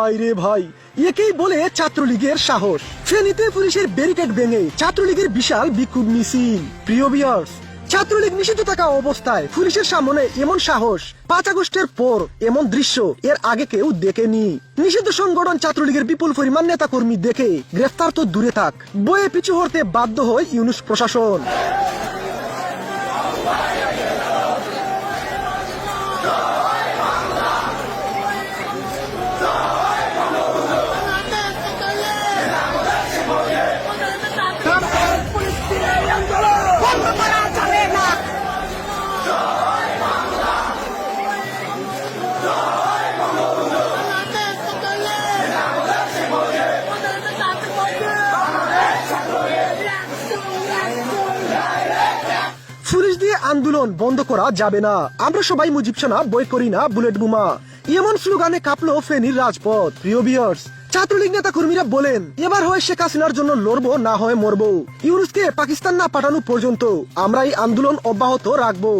ভাই রে ভাই, একেই বলে ছাত্রলীগের সাহস। ফেনীতে পুলিশের ব্যারিকেড ভেঙে ছাত্রলীগের বিশাল বিক্ষোভ মিছিল। প্রিয় ভিউয়ার্স, ছাত্রলীগ নিষিদ্ধ থাকা অবস্থায় পুলিশের সামনে এমন সাহস 5 আগস্টের পর এমন দৃশ্য এর আগে কেউ দেখেনি। নিষিদ্ধ সংগঠন ছাত্রলীগের বিপুল পরিমাণ নেতা কর্মী দেখে গ্রেফতার তো দূরে থাক, বয়ে পিছু হতে বাধ্য হয় ইউনূস প্রশাসন। পুলিশ দিয়ে আন্দোলন বন্ধ করা যাবে না, আমরা সবাই মুজিব সেনা, বই করি না বুলেট বোমা, এমন স্লোগানে কাঁপলো ফেনীর রাজপথ। প্রিয় ভিউয়ার্স, ছাত্রলীগ নেতা কর্মীরা বলেন, এবার হয় শেখ হাসিনার জন্য লড়বো, না হয় মরবো। ইউনূসকে পাকিস্তান না পাঠানো পর্যন্ত আমরা এই আন্দোলন অব্যাহত রাখবো।